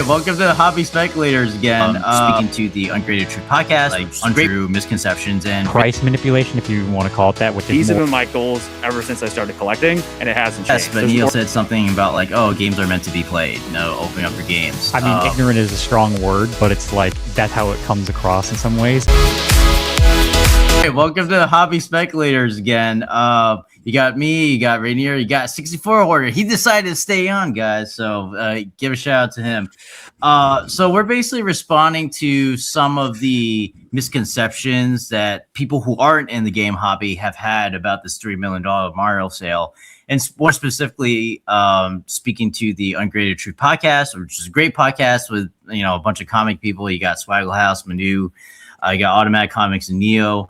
Welcome to the Hobby Speculators again. Speaking to the Ungraded Truth Podcast, like untrue misconceptions and price manipulation, if you want to call it that. Which these have been my goals ever since I started collecting, and it hasn't changed. Yes, but Neil said something about like, oh, games are meant to be played. No, opening up your games. I mean, ignorant is a strong word, but it's like that's how it comes across in some ways. Hey, welcome to the Hobby Speculators again. You got me, you got Rainier, you got 64 Order. He decided to stay on, guys, so give a shout out to him. So we're basically responding to some of the misconceptions that people who aren't in the game hobby have had about this $3 million Mario sale. And more specifically, speaking to the Ungraded Truth Podcast, which is a great podcast with, you know, a bunch of comic people. You got Swaggle House, Manu, you got Automatic Comics and Neo.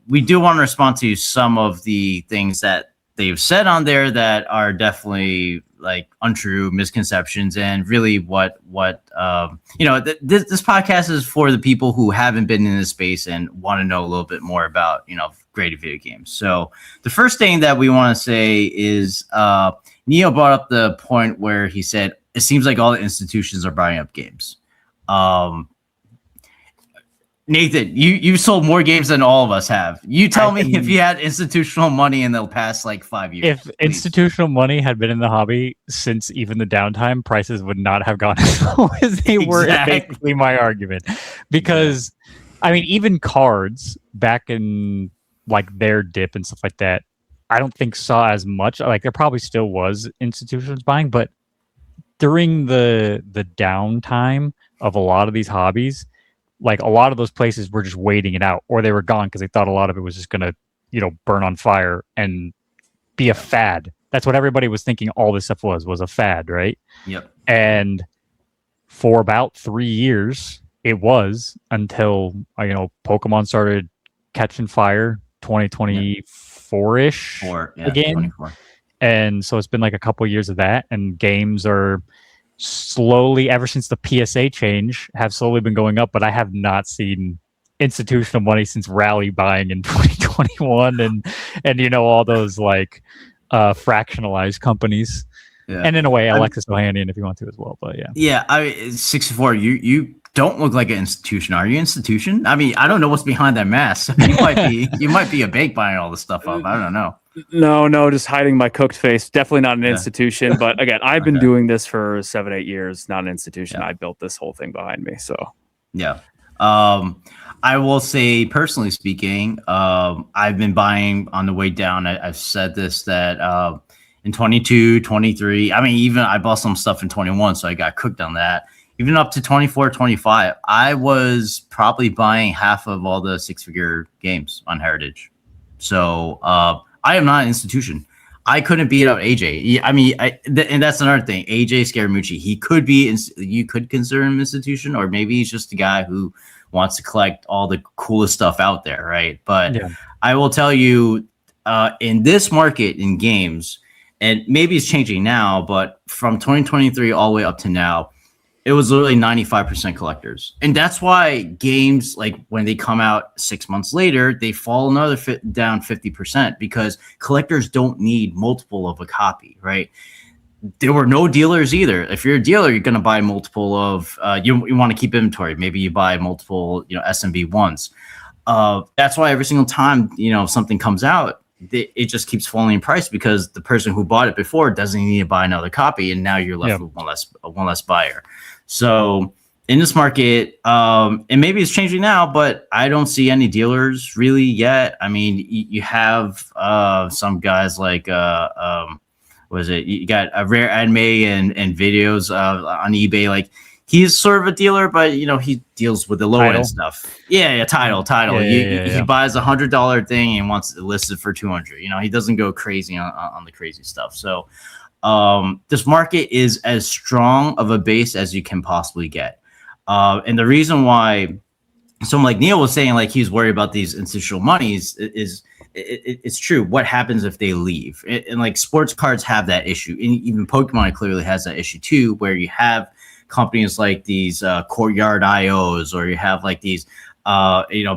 We do want to respond to some of the things that they've said on there that are definitely like untrue misconceptions, and really what this podcast is for the people who haven't been in this space and want to know a little bit more about, you know, graded video games. So the first thing that we want to say is Neo brought up the point where he said it seems like all the institutions are buying up games. Nathan, you sold more games than all of us have. You tell me if you had institutional money in the past like 5 years. If institutional money had been in the hobby since even the downtime, prices would not have gone as low as they were. Basically, my argument, because I mean, even cards back in like their dip and stuff like that, I don't think saw as much. Like there probably still was institutions buying, but during the downtime of a lot of these hobbies, like a lot of those places were just waiting it out, or they were gone because they thought a lot of it was just going to, you know, burn on fire and be a fad. That's what everybody was thinking all this stuff was a fad, right? Yep. And for about 3 years, it was until, you know, Pokemon started catching fire 2024-ish again. 24. And so it's been like a couple of years of that, and games are slowly, ever since the PSA change, have slowly been going up, but I have not seen institutional money since rally buying in 2021 and you know, all those like fractionalized companies. Yeah. And in a way, Alexis Ohanian if you want to as well, but yeah. 64, you don't look like an institution. Are you an institution? I mean, I don't know what's behind that mask. You might be a bank buying all this stuff up. I don't know. No, just hiding my cooked face. Definitely not an institution. But again, I've been doing this for 7-8 years. Not an institution. I built this whole thing behind me. So yeah. I will say, personally speaking, I've been buying on the way down. I've said this that in 22, 23. I mean, even I bought some stuff in 21, so I got cooked on that. Even up to 24, 25, I was probably buying half of all the six-figure games on Heritage. So I am not an institution. I couldn't beat up AJ. I mean, and that's another thing. AJ Scaramucci, he could be, you could consider him an institution, or maybe he's just a guy who wants to collect all the coolest stuff out there, right? But I will tell you, in this market in games, and maybe it's changing now, but from 2023 all the way up to now, it was literally 95% collectors. And that's why games, like when they come out 6 months later, they fall down 50%, because collectors don't need multiple of a copy, right? There were no dealers either. If you're a dealer, you're going to buy multiple of, you want to keep inventory. Maybe you buy multiple, you know, SMB ones. That's why every single time, you know, something comes out, it just keeps falling in price, because the person who bought it before doesn't need to buy another copy, and now you're left with one less buyer. So in this market, and maybe it's changing now, but I don't see any dealers really yet. I mean, you have some guys like you got a Rare Anime and videos on eBay. Like, he's sort of a dealer, but you know, he deals with the low end stuff. Yeah, Title. He buys $100 thing and wants it listed for 200. You know, he doesn't go crazy on the crazy stuff. So this market is as strong of a base as you can possibly get. And the reason why someone like Neil was saying, like, he's worried about these institutional monies is it's true. What happens if they leave? And like, sports cards have that issue. And even Pokemon clearly has that issue too, where you have companies like these Courtyard IOs, or you have like these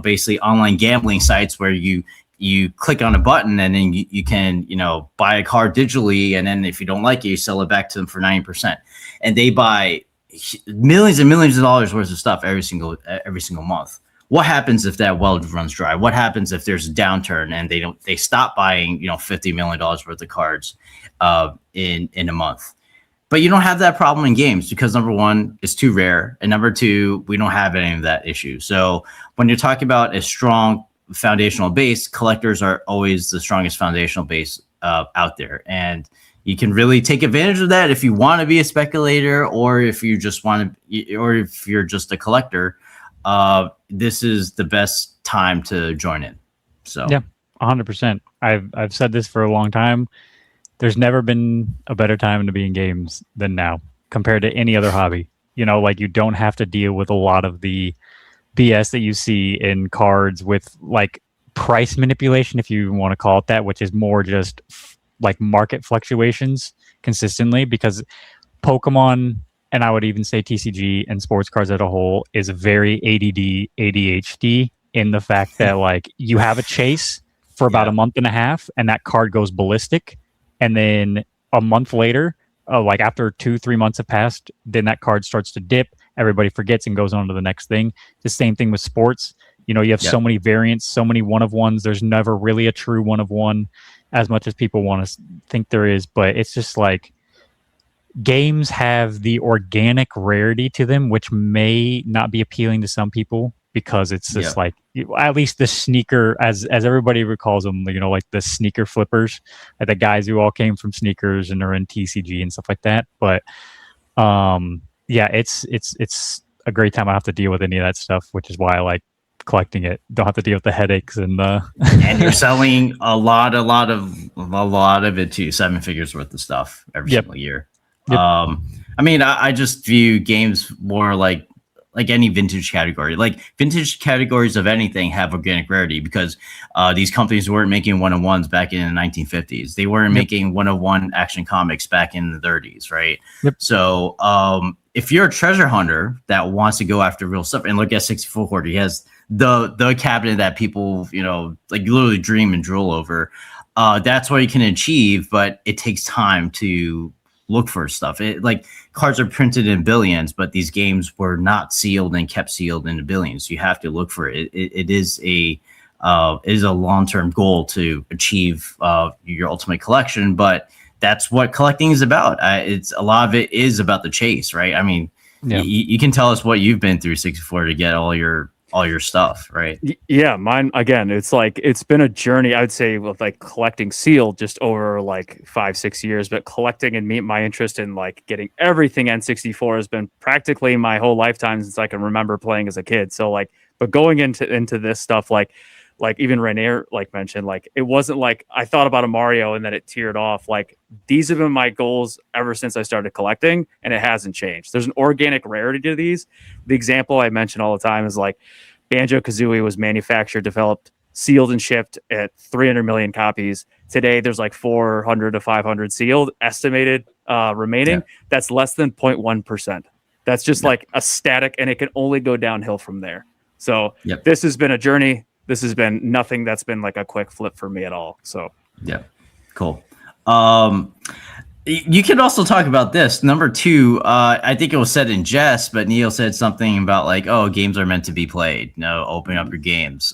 basically online gambling sites where you click on a button and then you can, buy a card digitally, and then if you don't like it, you sell it back to them for 90%. And they buy millions and millions of dollars worth of stuff every single month. What happens if that well runs dry? What happens if there's a downturn and they stop buying, $50 million worth of cards in a month? But you don't have that problem in games because number one, it's too rare, and number two, we don't have any of that issue. So when you're talking about a strong foundational base, collectors are always the strongest foundational base out there, and you can really take advantage of that if you want to be a speculator, or if you just want to, or if you're just a collector. This is the best time to join in. So yeah, 100%. I've said this for a long time. There's never been a better time to be in games than now compared to any other hobby. You don't have to deal with a lot of the BS that you see in cards with like price manipulation, if you want to call it that, which is more just like market fluctuations consistently, because Pokemon, and I would even say TCG and sports cards as a whole, is very ADD, ADHD in the fact that like you have a chase for about a month and a half and that card goes ballistic. And then a month later, like after 2-3 months have passed, then that card starts to dip. Everybody forgets and goes on to the next thing. The same thing with sports. You have so many variants, so many one-of-ones. There's never really a true one-of-one as much as people want to think there is. But it's just like games have the organic rarity to them, which may not be appealing to some people because it's just like, at least the sneaker, as everybody recalls them, like the sneaker flippers, like the guys who all came from sneakers and are in TCG and stuff like that. But it's a great time. I don't have to deal with any of that stuff, which is why I like collecting it. Don't have to deal with the headaches and and you're selling a lot of it too. 7 figures worth of stuff every single year. Yep. I just view games more like any vintage category. Like vintage categories of anything have organic rarity because these companies weren't making one-on-ones back in the 1950s. They weren't making one-on-one action comics back in the 30s, right? Yep. So if you're a treasure hunter that wants to go after real stuff, and look at 64 Hoarder, he has the cabinet that people like literally dream and drool over. That's what you can achieve, but it takes time to look for stuff. Like cards are printed in billions, but these games were not sealed and kept sealed in the billions. You have to look for it. It is a long-term goal to achieve your ultimate collection, but that's what collecting is about. It's a lot of it is about the chase, right? I mean, you can tell us what you've been through 64 to get all your stuff, right? Yeah, mine again, it's been a journey, I would say, with like collecting sealed just over like 5-6 years, but collecting and my interest in like getting everything N64 has been practically my whole lifetime since I can remember playing as a kid. So like, but going into this stuff, like even Rainier mentioned, like it wasn't like I thought about a Mario and then it teared off. Like these have been my goals ever since I started collecting, and it hasn't changed. There's an organic rarity to these. The example I mention all the time is like Banjo-Kazooie was manufactured, developed, sealed, and shipped at 300 million copies. Today there's like 400 to 500 sealed estimated remaining. That's less than 0.1%. That's just like a static, and it can only go downhill from there. So this has been a journey. This has been nothing that's been like a quick flip for me at all. So cool. You can also talk about this. Number 2, I think it was said in jest, but Neil said something about like, oh, games are meant to be played. No, open up your games.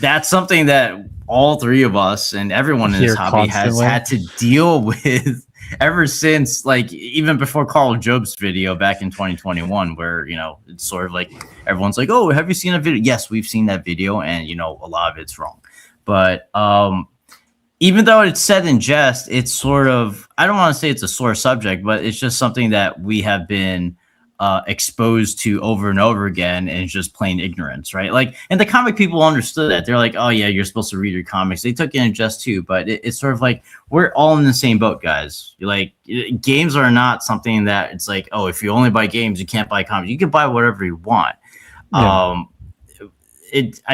That's something that all three of us and everyone in this hobby has had to deal with ever since, like, even before Carl Job's video back in 2021, where, it's sort of like everyone's like, oh, have you seen a video? Yes, we've seen that video, and, a lot of it's wrong. But even though it's said in jest, it's sort of, I don't want to say it's a sore subject, but it's just something that we have been exposed to over and over again, and it's just plain ignorance, right? Like, and the comic people understood that. They're like, oh yeah, you're supposed to read your comics. They took it in jest too, but it's sort of like, we're all in the same boat, guys. Like, games are not something that it's like, oh, if you only buy games, you can't buy comics. You can buy whatever you want. I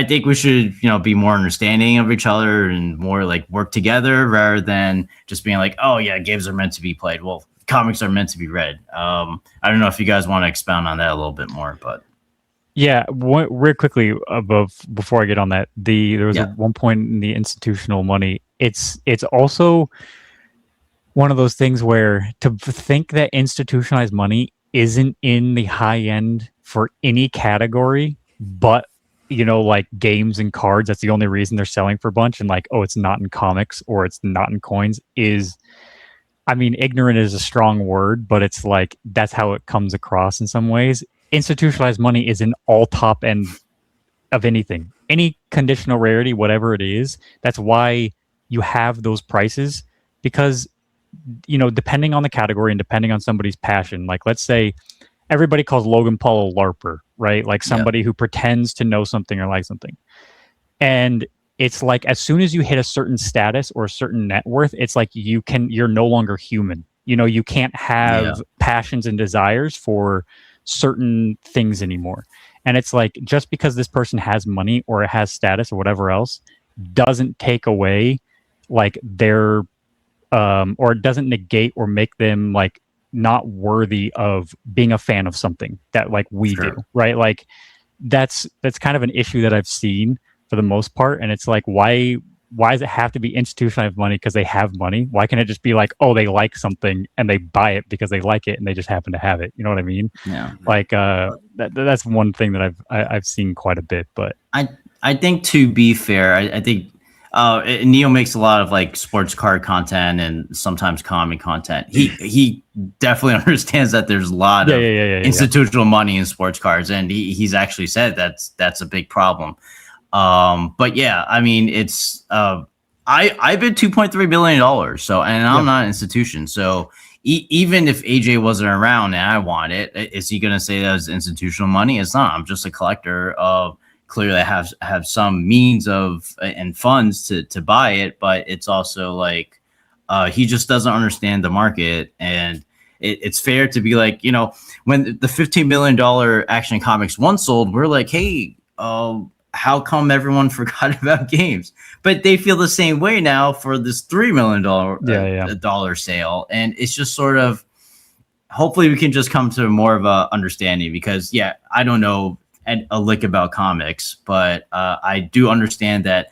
think we should, be more understanding of each other and more like work together rather than just being like, oh yeah, games are meant to be played. Well, comics are meant to be read. I don't know if you guys want to expound on that a little bit more, but real quickly before I get on that, there was at one point in the institutional money. It's also one of those things where to think that institutionalized money isn't in the high end for any category, but like games and cards, that's the only reason they're selling for a bunch, and like, oh, it's not in comics or it's not in coins, is, I mean, ignorant is a strong word, but it's like, that's how it comes across in some ways. Institutionalized money is an all top end of anything, any conditional rarity, whatever it is. That's why you have those prices, because, depending on the category and depending on somebody's passion, like let's say everybody calls Logan Paul a LARPer, right? Like somebody who pretends to know something or like something. And it's like, as soon as you hit a certain status or a certain net worth, it's like you're no longer human. You can't have passions and desires for certain things anymore. And it's like, just because this person has money or has status or whatever else doesn't take away like their or it doesn't negate or make them like not worthy of being a fan of something that like we do, right? Like that's kind of an issue that I've seen for the most part. And it's like, why does it have to be institutionalized money because they have money? Why can't it just be like, oh, they like something and they buy it because they like it and they just happen to have it? You know what I mean? Yeah. Like that's one thing that I've seen quite a bit. But I think, to be fair, I think Neil makes a lot of like sports card content and sometimes comic content. He definitely understands that there's a lot of institutional money in sports cards, and he's actually said that's a big problem. But yeah, I mean, it's I bid $2.3 billion, so, and I'm not an institution, so even if AJ wasn't around and I want it, is he going to say that was institutional money? It's not. I'm just a collector of. Clearly have some means of and funds to buy it, but it's also like he just doesn't understand the market. And it's fair to be like, when the $15 million Action Comics 1 sold, we're like, hey, how come everyone forgot about games? But they feel the same way now for this $3 million dollar sale. And it's just sort of, hopefully we can just come to more of a understanding, because I don't know a lick about comics, but I do understand that.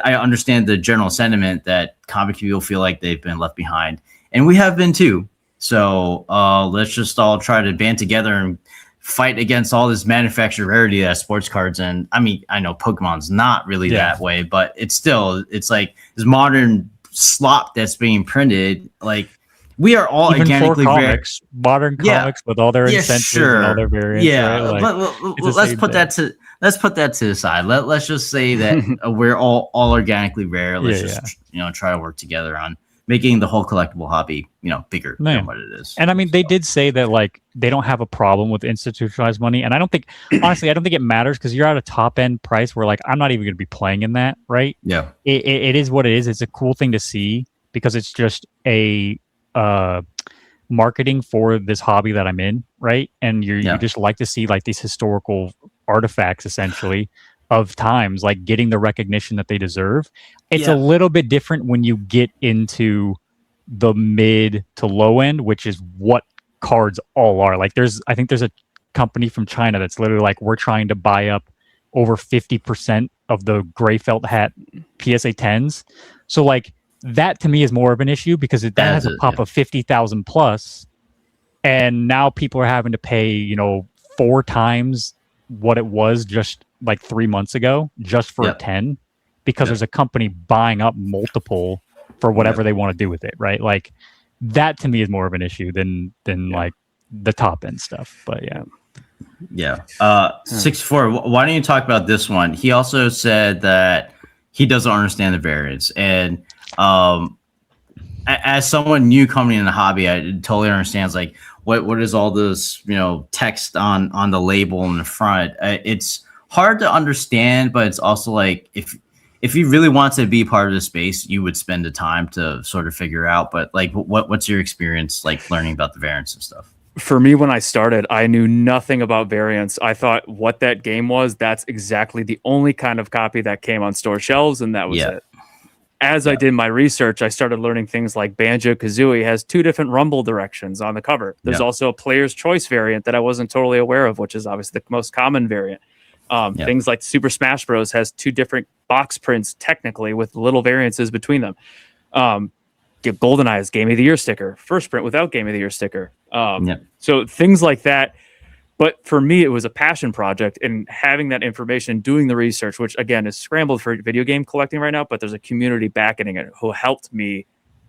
I understand the general sentiment that comic people feel like they've been left behind, and we have been too. So let's just all try to band together and fight against all this manufactured rarity that sports cards. And I mean, I know Pokemon's not really that way, but it's like this modern slop that's being printed. Like, we are all even organically for comics, modern comics with all their incentives and all their variants. Right? Like, let's put that to the side. Let's just say that we're all organically rare. Let's just try to work together on making the whole collectible hobby bigger than what it is. And I mean, they did say that like they don't have a problem with institutionalized money, and I don't think honestly it matters, because you're at a top end price where like I'm not even going to be playing in that, right? Yeah, it is what it is. It's a cool thing to see, because it's just a marketing for this hobby that I'm in, right? And you just like to see like these historical artifacts essentially of times, like getting the recognition that they deserve. It's a little bit different when you get into the mid to low end, which is what cards all are. Like I think there's a company from China that's literally like, we're trying to buy up over 50% of the gray felt hat PSA 10s. So like, that to me is more of an issue, because that has a pop of 50,000 plus, and now people are having to pay 4 times what it was just like 3 months ago just for a 10, because there's a company buying up multiple for whatever they want to do with it, right? Like, that to me is more of an issue than like the top end stuff. But 64, why don't you talk about this one? He also said that he doesn't understand the variants, and as someone new coming in the hobby, I totally understands like what is all this text on the label in the front. It's hard to understand, but it's also like if you really want to be part of the space, you would spend the time to sort of figure out. But like, what's your experience like learning about the variants and stuff? For me, when I started, I knew nothing about variants. I thought what that game was, that's exactly the only kind of copy that came on store shelves, and that was it. As I did my research, I started learning things like Banjo-Kazooie has 2 different rumble directions on the cover. There's also a player's choice variant that I wasn't totally aware of, which is obviously the most common variant. Things like Super Smash Bros. Has 2 different box prints, technically, with little variances between them. get GoldenEye as Game of the Year sticker, first print without Game of the Year sticker. So things like that. But for me, it was a passion project, and having that information, doing the research, which again is scrambled for video game collecting right now, but there's a community backing it who helped me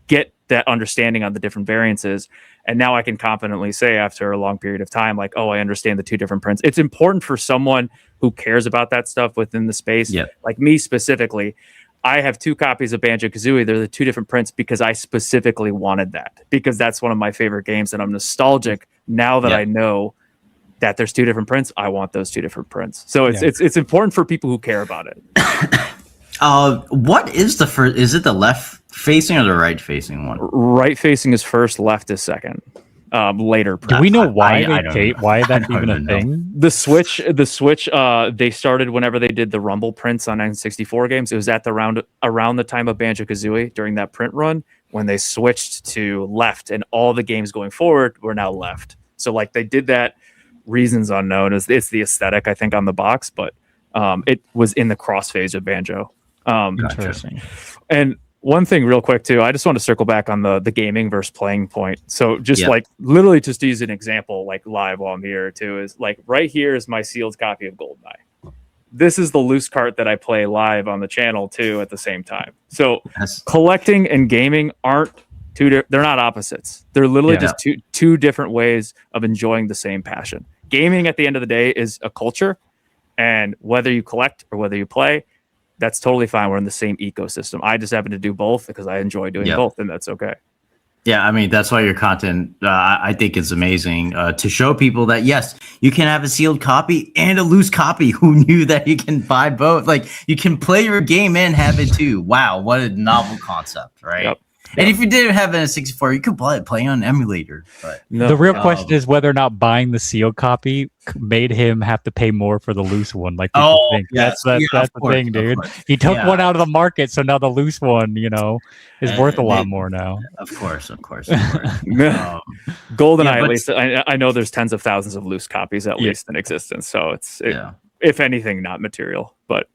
get that understanding on the different variances. And now I can confidently say after a long period of time, like, oh, I understand the two different prints. It's important for someone who cares about that stuff within the space. Like me specifically, I have 2 copies of Banjo-Kazooie. They're the 2 different prints because I specifically wanted that, because that's one of my favorite games, and I'm nostalgic now that I know that there's 2 different prints. I want those 2 different prints. So it's important for people who care about it. What is the first? Is it the left facing or the right facing one? Right facing is first, left is second. Later. Do we know why why that's even a thing? The Switch, they started whenever they did the Rumble prints on N64 games. It was at around the time of Banjo-Kazooie during that print run when they switched to left, and all the games going forward were now left. So like they did that, reasons unknown. It's the aesthetic, I think, on the box, but it was in the cross phase of Banjo. Interesting. And one thing real quick too, I just want to circle back on the gaming versus playing point. So just like literally just to use an example, like live while I'm here too, is like right here is my sealed copy of GoldenEye. This is the loose cart that I play live on the channel too at the same time. So collecting and gaming aren't they're not opposites. They're literally just two different ways of enjoying the same passion. Gaming at the end of the day is a culture, and whether you collect or whether you play, that's totally fine. We're in the same ecosystem. I just happen to do both because I enjoy doing both, and that's okay. Yeah, I mean, that's why your content, I think, is amazing to show people that, yes, you can have a sealed copy and a loose copy. Who knew that you can buy both? Like, you can play your game and have it too. Wow, what a novel concept, right? Yep. And if you didn't have it in 64, you could play on an emulator. But the real question is whether or not buying the sealed copy made him have to pay more for the loose one. Like people think. That's the thing, dude. He took one out of the market, so now the loose one, is worth a lot more now. Of course. GoldenEye, at least, I know there's tens of thousands of loose copies at least in existence. So it's, if anything, not material. But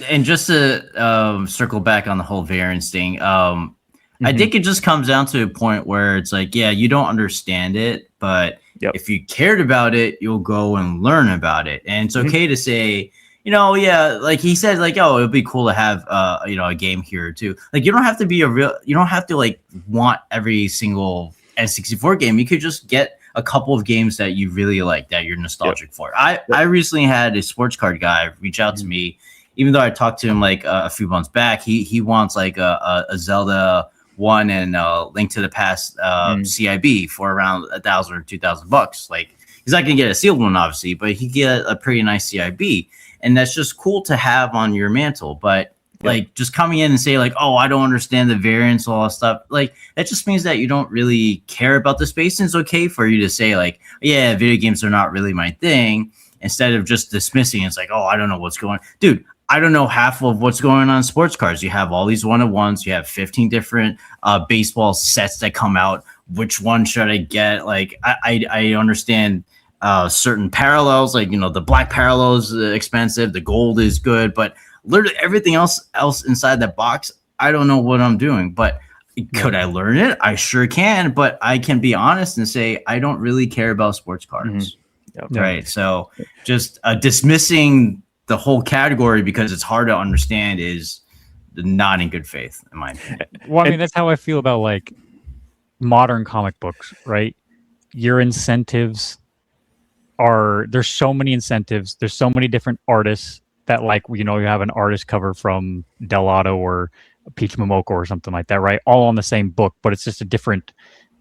and just to circle back on the whole variance thing, I think it just comes down to a point where it's like, you don't understand it, but if you cared about it, you'll go and learn about it. And it's okay to say, like he said, like, oh, it'd be cool to have, a game here too. Like, you don't have to be you don't have to like want every single N64 game. You could just get a couple of games that you really like, that you're nostalgic for. I recently had a sports card guy reach out to me. Even though I talked to him like a few months back, he wants like a Zelda 1 and Link to the Past CIB for around $1,000 or $2,000. Like, he's not gonna get a sealed one, obviously, but he get a pretty nice CIB, and that's just cool to have on your mantle. But like, just coming in and say like, oh, I don't understand the variants, all that stuff, like that just means that you don't really care about the space. And it's okay for you to say like, yeah, video games are not really my thing, instead of just dismissing. It's like, oh, I don't know what's going on, dude. I don't know half of what's going on in sports cards. You have all these one-of-ones. You have 15 different baseball sets that come out. Which one should I get? Like, I understand certain parallels. Like, the black parallel is expensive. The gold is good. But literally everything else inside that box, I don't know what I'm doing. But could I learn it? I sure can. But I can be honest and say I don't really care about sports cards. Right? So just dismissing the whole category because it's hard to understand is not in good faith, in my opinion. Well, I mean, that's how I feel about like modern comic books, right? Your incentives there's so many incentives. There's so many different artists that like, you have an artist cover from Delato or Peach Momoko or something like that, right? All on the same book, but it's just a different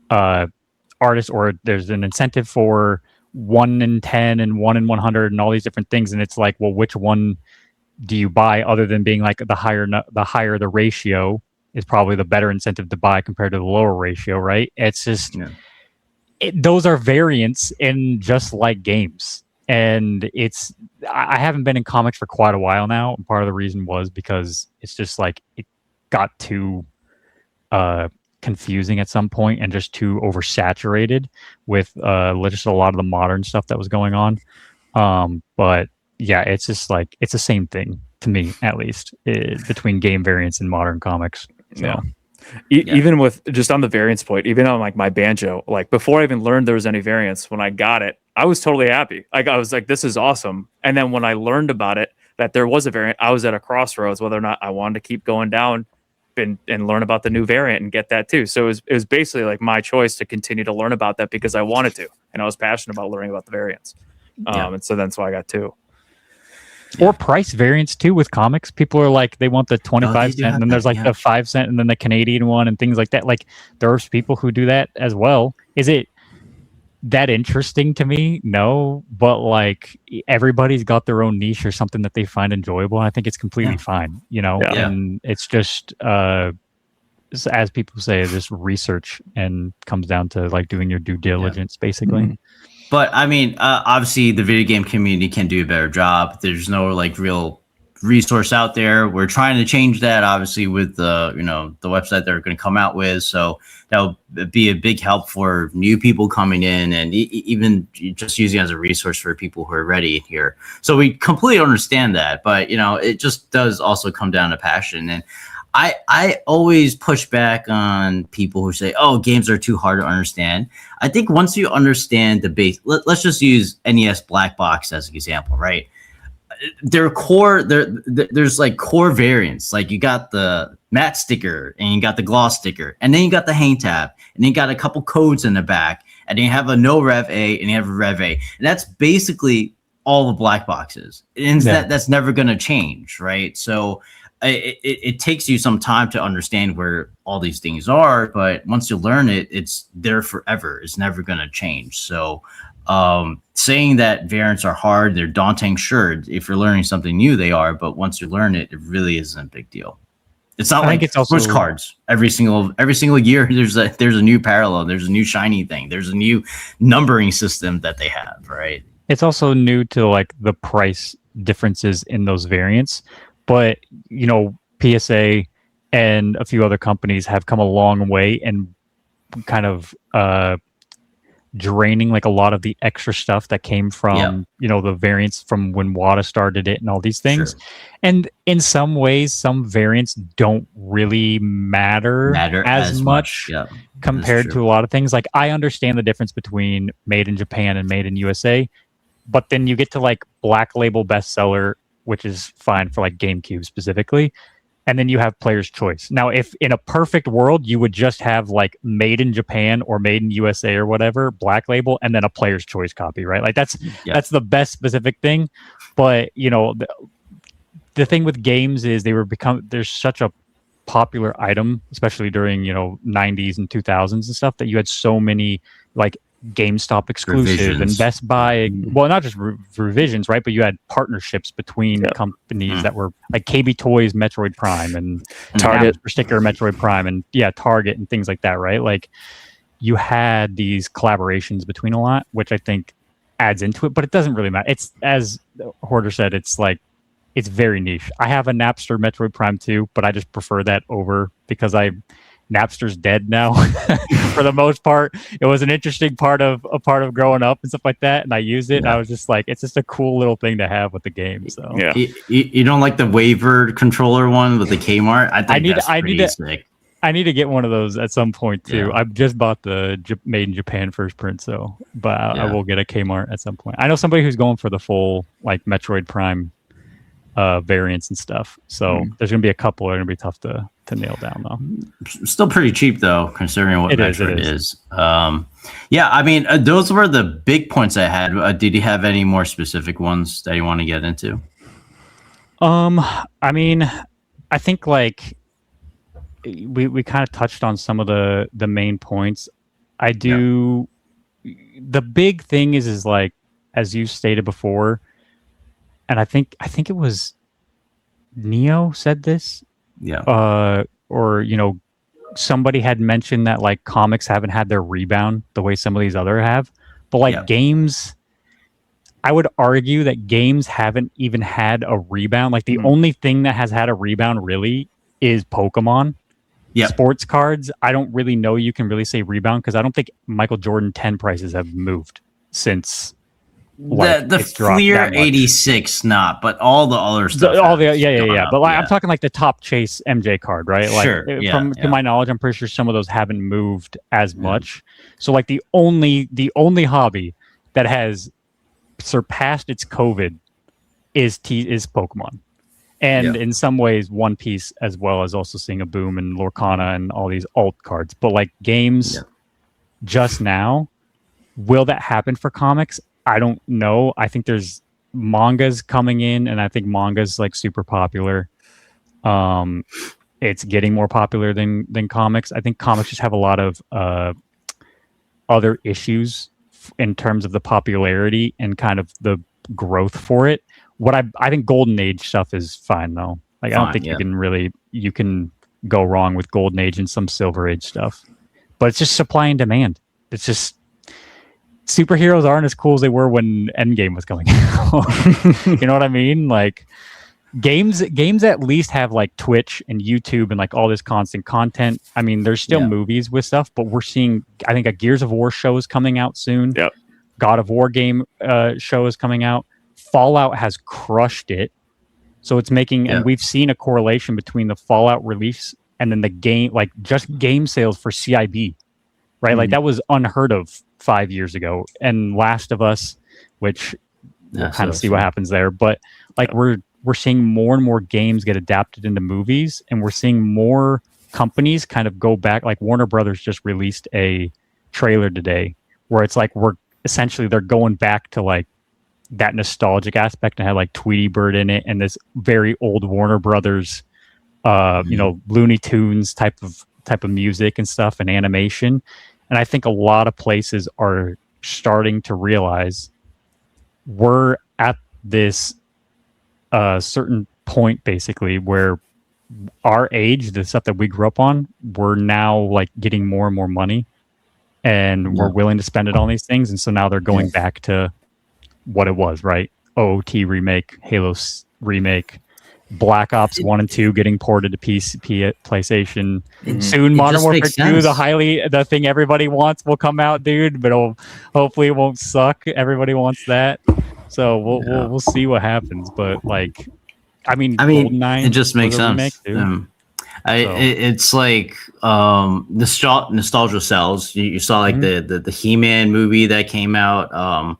artist, or there's an incentive for 1 in 10 and 1 in 100 and all these different things, and it's like, well, which one do you buy, other than being like the higher the ratio is probably the better incentive to buy compared to the lower ratio, right? It's just those are variants in just like games, and I haven't been in comics for quite a while now, and part of the reason was because it's just like it got too confusing at some point and just too oversaturated with just a lot of the modern stuff that was going on. But yeah, it's just like it's the same thing to me, at least, between game variants and modern comics. So. Even with just on the variance point, even on like my Banjo, like before I even learned there was any variance, when I got it, I was totally happy. Like I was like, this is awesome. And then when I learned about it, that there was a variant, I was at a crossroads whether or not I wanted to keep going down and learn about the new variant and get that too. So it was basically like my choice to continue to learn about that because I wanted to, and I was passionate about learning about the variants. And so that's why I got two. Or price variance too with comics. People are like, they want the 25 cent, and then there's like the 5 cent, and then the Canadian one, and things like that. Like there's people who do that as well. Is it that interesting to me? No, but like everybody's got their own niche or something that they find enjoyable, and I think it's completely fine, you know. And it's just as people say, just research, and comes down to like doing your due diligence, basically. But I mean, obviously, the video game community can do a better job. There's no like real resource out there. We're trying to change that, obviously, with the the website they're going to come out with. So that'll be a big help for new people coming in, and even just using it as a resource for people who are ready here. So we completely understand that, but it just does also come down to passion. And I always push back on people who say, oh, games are too hard to understand. I think once you understand the base, let's just use NES Black Box as an example, right? There's like core variants. Like you got the matte sticker, and you got the gloss sticker, and then you got the hang tab, and then you got a couple codes in the back, and then you have a no rev A, and you have a rev A. And that's basically all the black boxes. And that's never going to change, right? So it takes you some time to understand where all these things are, but once you learn it, it's there forever. It's never going to change. So saying that variants are hard, they're daunting, sure, if you're learning something new, they are, but once you learn it, it really isn't a big deal. It's not like it's sports cards. Every single year, there's a new parallel, there's a new shiny thing, there's a new numbering system that they have, right? It's also new to like the price differences in those variants. But, PSA and a few other companies have come a long way and kind of draining like a lot of the extra stuff that came from, the variants from when WATA started it and all these things. Sure. And in some ways, some variants don't really matter as much compared to a lot of things. Like I understand the difference between made in Japan and made in USA, but then you get to like Black Label bestseller, which is fine for like GameCube specifically. And then you have player's choice. Now, if in a perfect world, you would just have like made in Japan or made in USA or whatever, Black Label, and then a player's choice copy, right? Like that's the best specific thing. But, the thing with games is there's such a popular item, especially during, 90s and 2000s and stuff, that you had so many like GameStop exclusive revisions. And Best Buy, well, not just revisions, right? But you had partnerships between companies that were like KB Toys, Metroid Prime, and Target sticker Metroid Prime, and Target and things like that, right? Like you had these collaborations between a lot, which I think adds into it, but it doesn't really matter. It's, as Hoarder said, it's like it's very niche. I have a Napster Metroid Prime 2, but I just prefer that over because Napster's dead now for the most part. It was an interesting part of growing up and stuff like that, and I used it and I was just like, it's just a cool little thing to have with the game. So you don't like the waiver controller one with the Kmart? I need sick. I need to get one of those at some point too. I've just bought the made in Japan first print, but I will get a Kmart at some point. I know somebody who's going for the full like Metroid Prime variants and stuff, so there's gonna be a couple that are gonna be tough to nail down though. Still pretty cheap though, considering what Metroid is. I mean, those were the big points I had. Did you have any more specific ones that you want to get into? I mean, I think like we kind of touched on some of the main points. I do. The big thing is like, as you stated before, and I think it was Neo said this. Or somebody had mentioned that like comics haven't had their rebound the way some of these other have, but like games, I would argue that games haven't even had a rebound. Like the only thing that has had a rebound really is Pokemon. Sports cards, I don't really know you can really say rebound because I don't think Michael Jordan 10 prices have moved since like the it's dropped Fleer that much. 86 not, but all the other stuff. Yeah. But like, I'm talking like the top chase MJ card, right? Like Sure. To my knowledge, I'm pretty sure some of those haven't moved as much. So like the only hobby that has surpassed its COVID is Pokemon. And in some ways, One Piece as well as also seeing a boom in Lorcana and all these alt cards. But like games just now, will that happen for comics? I don't know. I think there's mangas coming in, and I think manga's like super popular. It's getting more popular than comics. I think comics just have a lot of other issues in terms of the popularity and kind of the growth for it. What I think Golden Age stuff is fine though. Like I don't think you can go wrong with Golden Age and some Silver Age stuff. But it's just supply and demand. It's just superheroes aren't as cool as they were when Endgame was coming out. You know what I mean? Like games at least have like Twitch and YouTube and like all this constant content. I mean, there's still movies with stuff, but we're seeing I think a Gears of War show is coming out soon. Yep. God of War game show is coming out. Fallout has crushed it. So it's making and we've seen a correlation between the Fallout release and then the game, like just game sales for CIB. Right? Like that was unheard of 5 years ago. And Last of Us, which we'll kind of see what happens there. But like we're seeing more and more games get adapted into movies, and we're seeing more companies kind of go back. Like Warner Brothers just released a trailer today where it's like they're going back to like that nostalgic aspect and had like Tweety Bird in it and this very old Warner Brothers Looney Tunes type of music and stuff and animation. And I think a lot of places are starting to realize we're at this certain point basically where our age, the stuff that we grew up on, we're now like getting more and more money and we're willing to spend it on these things. And so now they're going back to what it was, right? OOT remake, Halo remake, Black Ops 1 and 2 getting ported to PC, PlayStation. Soon Modern Warfare 2, the thing everybody wants will come out, dude, but hopefully it won't suck. Everybody wants that. So we'll see what happens, but like I mean GoldenEye, it just makes sense. It's like nostalgia sells. You saw like the He-Man movie that came out.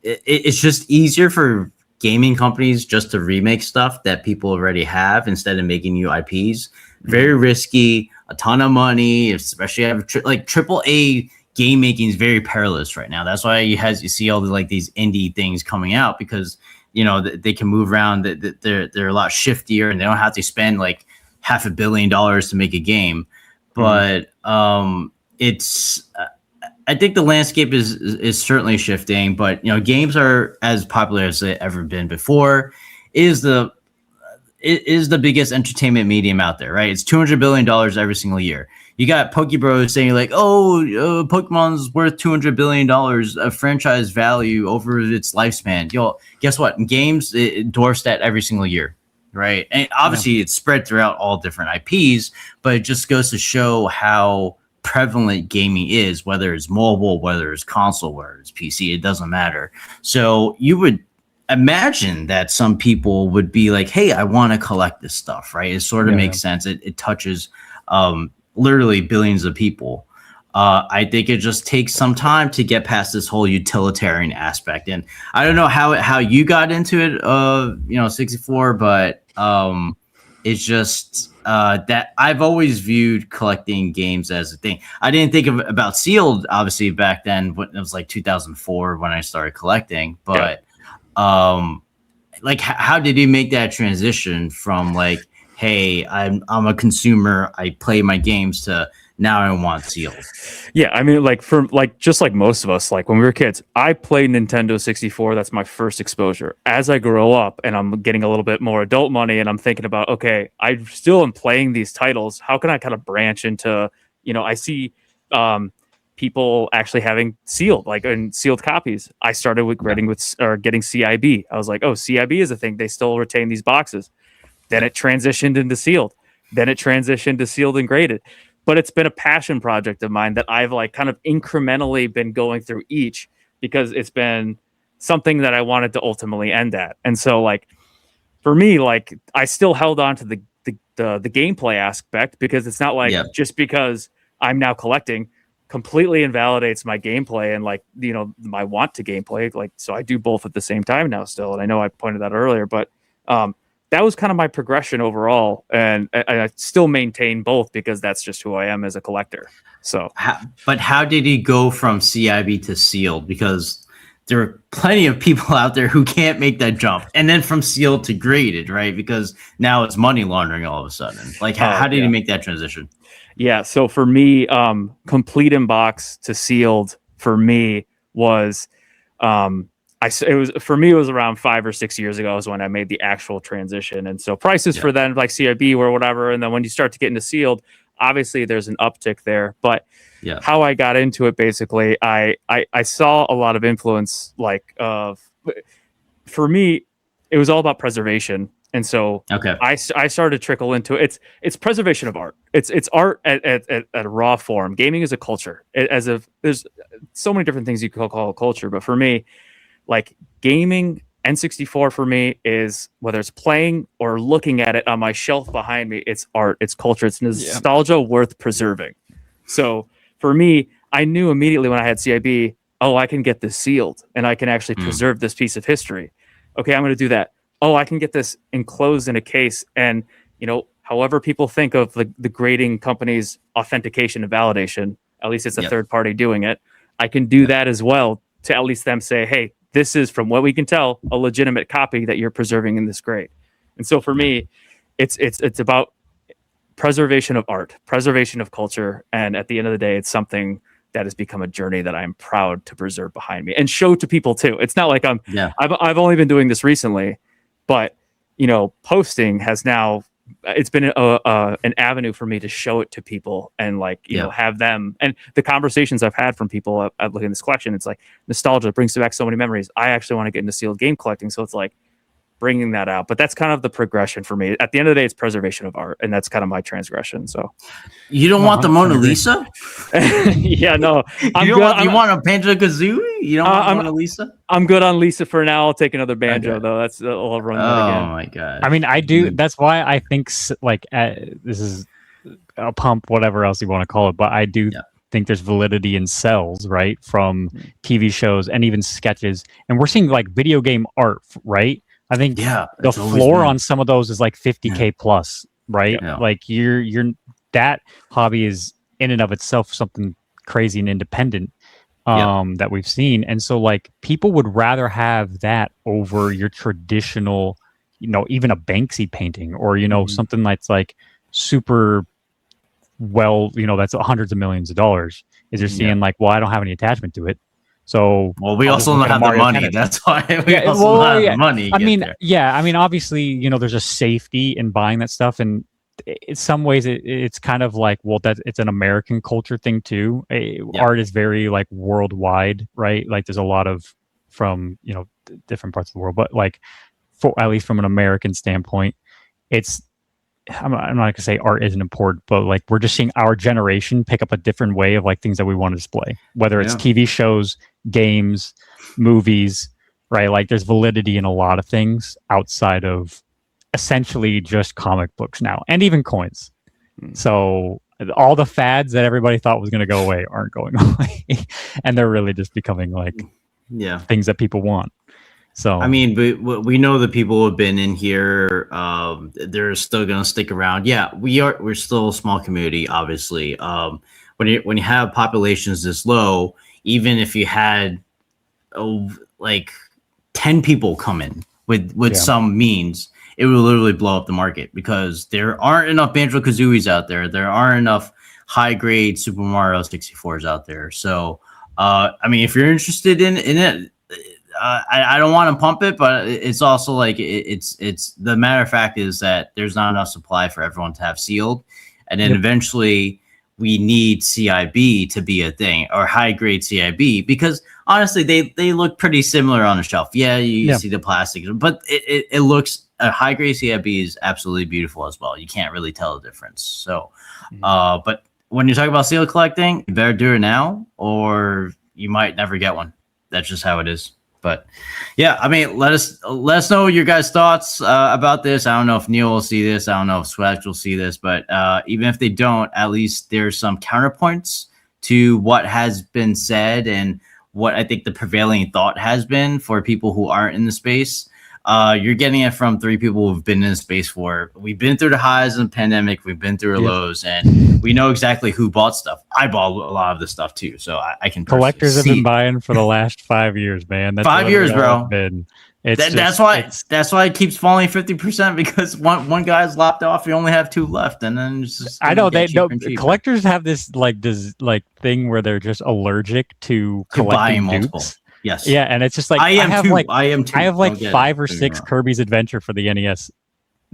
It's just easier for gaming companies just to remake stuff that people already have instead of making new IPs. Very risky, a ton of money, especially like AAA game making is very perilous right now. That's why you see all the like these indie things coming out because they can move around. They're a lot shiftier and they don't have to spend like $500 million to make a game. But it's I think the landscape is certainly shifting, but games are as popular as they've ever been before. It is the biggest entertainment medium out there, right? It's $200 billion every single year. You got Pokebros saying like, Pokemon's worth $200 billion of franchise value over its lifespan. Guess what? In games, it endorsed that every single year, right? And obviously it's spread throughout all different IPs, but it just goes to show how prevalent gaming is, whether it's mobile, whether it's console, whether it's PC, it doesn't matter. So you would imagine that some people would be like, hey, I want to collect this stuff, right? It sort of makes sense. It touches literally billions of people. I think it just takes some time to get past this whole utilitarian aspect. And I don't know how you got into it, 64, but it's just that I've always viewed collecting games as a thing. I didn't think about sealed, obviously, back then. It was like 2004 when I started collecting. But like, how did you make that transition from like, hey, I'm a consumer, I play my games, to now I want sealed? Yeah, I mean, just like most of us, like when we were kids, I played Nintendo 64. That's my first exposure. As I grow up and I'm getting a little bit more adult money and I'm thinking about, okay, I still am playing these titles. How can I kind of branch into, I see people actually having sealed, like in sealed copies. I started with getting CIB. I was like, oh, CIB is a thing. They still retain these boxes. Then it transitioned into sealed. Then it transitioned to sealed and graded. But it's been a passion project of mine that I've like kind of incrementally been going through each, because it's been something that I wanted to ultimately end at. And so like for me, like I still held on to the gameplay aspect, because it's not like just because I'm now collecting completely invalidates my gameplay and like, you know, my want to gameplay. Like, so I do both at the same time now still. And I know I pointed that earlier, but that was kind of my progression overall. And I still maintain both because that's just who I am as a collector. So, but how did he go from CIB to sealed? Because there are plenty of people out there who can't make that jump, and then from sealed to graded, right? Because now it's money laundering all of a sudden. Like, how did he make that transition? Yeah. So for me, complete in box to sealed for me was, it was around 5 or 6 years ago is when I made the actual transition. And so prices for then like CIB or whatever. And then when you start to get into sealed, obviously there's an uptick there, but how I got into it, basically, I saw a lot of influence, like for me, it was all about preservation. And so I started to trickle into it. It's preservation of art. It's art at a raw form. Gaming is a culture. There's so many different things you could call a culture, but for me, like gaming, N64 for me is, whether it's playing or looking at it on my shelf behind me, it's art, it's culture, it's nostalgia worth preserving. So for me, I knew immediately when I had CIB, oh, I can get this sealed and I can actually preserve this piece of history. Okay, I'm going to do that. Oh, I can get this enclosed in a case. And, you know, however people think of the grading company's authentication and validation, at least it's a third party doing it. I can do that as well, to at least them say, hey, this is, from what we can tell, a legitimate copy that you're preserving in this grade. And so for me, it's about preservation of art, preservation of culture. And at the end of the day, it's something that has become a journey that I'm proud to preserve behind me and show to people too. It's not like I've only been doing this recently, but, you know, posting has now, it's been an avenue for me to show it to people and, like, you know, have them, and the conversations I've had from people at looking at this collection, it's like nostalgia brings back so many memories. I actually want to get into sealed game collecting. So it's like bringing that out, but that's kind of the progression for me. At the end of the day, it's preservation of art, and that's kind of my transgression. So you don't want the Mona Lisa? Yeah, no. You want a Banjo-Kazooie? You don't want Mona Lisa? I'm good on Lisa for now. I'll take another banjo though. I'll run that again. Oh my god! I mean, I do. That's why I think like this is a pump, whatever else you want to call it. But I do think there's validity in cells, right, from TV shows and even sketches, and we're seeing like video game art, right? I think the floor on some of those is like 50K plus, right? Yeah. Like you're that hobby is in and of itself something crazy and independent that we've seen. And so like people would rather have that over your traditional, you know, even a Banksy painting or, you know, something that's like super well, you know, that's hundreds of millions of dollars, is you're seeing like, well, I don't have any attachment to it. So we also don't have the money. Tennis. That's why we also don't have the money. I mean, obviously, you know, there's a safety in buying that stuff, and in some ways, it's kind of like, well, that it's an American culture thing too. Art is very like worldwide, right? Like there's a lot of from, you know, different parts of the world, but like for at least from an American standpoint, it's. I'm not going to say art isn't important, but like we're just seeing our generation pick up a different way of like things that we want to display, whether it's TV shows, games, movies, right? Like there's validity in a lot of things outside of essentially just comic books now, and even coins. So all the fads that everybody thought was going to go away aren't going away, and they're really just becoming like things that people want. So I mean, but we know the people who have been in here, they're still going to stick around. Yeah, we're still a small community, obviously. When you have populations this low, even if you had like 10 people come in with some means, it would literally blow up the market, because there aren't enough Banjo-Kazooies out there. There aren't enough high grade Super Mario 64s out there. So I mean, if you're interested in it, I don't want to pump it, but it's also like it's the matter of fact is that there's not enough supply for everyone to have sealed, and then eventually we need CIB to be a thing, or high grade CIB, because honestly they look pretty similar on the shelf. Yeah, you see the plastic, but it looks, a high grade CIB is absolutely beautiful as well. You can't really tell the difference. So, but when you talk about sealed collecting, you better do it now, or you might never get one. That's just how it is. But yeah, I mean, let us know your guys' thoughts about this. I don't know if Neil will see this. I don't know if Swatch will see this, but even if they don't, at least there's some counterpoints to what has been said and what I think the prevailing thought has been for people who aren't in the space. You're getting it from three people who've been in the space for. We've been through the highs of the pandemic. We've been through the lows, and we know exactly who bought stuff. I bought a lot of this stuff too, so I can. Collectors have been buying for the last 5 years, man. That's 5 years, bro. That's why it keeps falling 50% because one guy's lopped off. You only have two left, and then it's just I know they know collectors have this thing where they're just allergic to collecting dupes. Yes. Yeah, and it's just like I am too. I have like 5 or 6 Kirby's Adventure for the NES,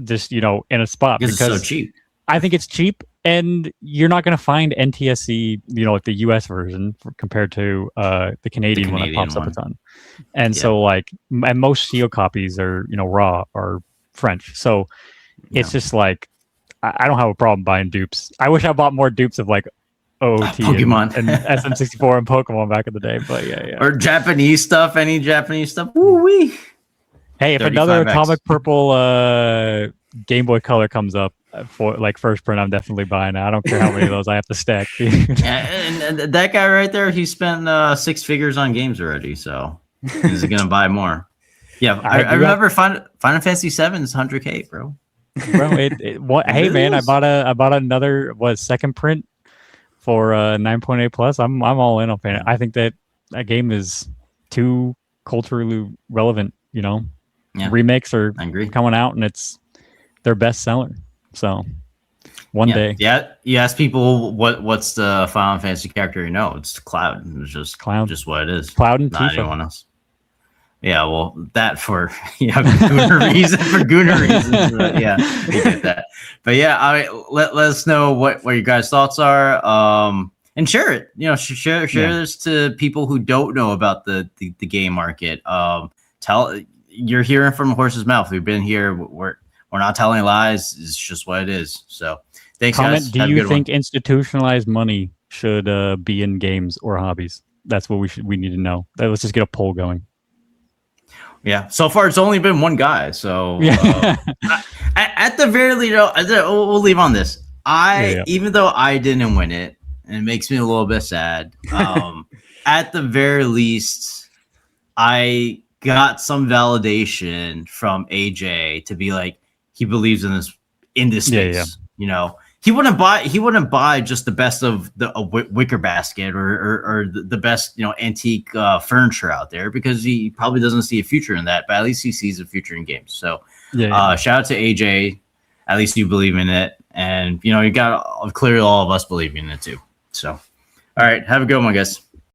just in a spot because it's so cheap. I think it's cheap, and you're not going to find NTSC, like the US version compared to the Canadian one that pops up a ton. And so and most sealed copies are raw or French. So it's just like I don't have a problem buying dupes. I wish I bought more dupes of like OOT Pokemon and SM64 and Pokemon back in the day, but yeah. Or Japanese stuff, any Japanese stuff. Woo-wee. Hey, if another Atomic Purple Game Boy Color comes up for like first print, I'm definitely buying it. I don't care how many of those I have to stack. and that guy right there, he spent 6 figures on games already, so he's gonna buy more. Yeah, I remember Final Fantasy VII is 100K, bro. Hey man, I bought another second print for 9.8 plus. I'm all in on it. I think that game is too culturally relevant. Remakes are coming out, and it's their best seller. So one day, you ask people what's the Final Fantasy character it's Cloud. It's just Cloud, just what it is. Cloud and not Tifa. Anyone else. Yeah, well, that for Gooner reasons. But yeah, we get that. But yeah, let us know what your guys' thoughts are. And share it. Share this to people who don't know about the game market. You're hearing from the horse's mouth. We've been here. We're not telling lies. It's just what it is. So thanks, guys. Do you think institutionalized money should be in games or hobbies? That's what we need to know. Let's just get a poll going. Yeah. So far, it's only been one guy. So at the very least, we'll leave on this. Even though I didn't win it, and it makes me a little bit sad. At the very least, I got some validation from AJ to be like, he believes in this space. He wouldn't buy just the best of the wicker basket or the best antique furniture out there, because he probably doesn't see a future in that, but at least he sees a future in games. So shout out to AJ. At least you believe in it, and you got clearly all of us believing in it too. So all right, have a good one, guys.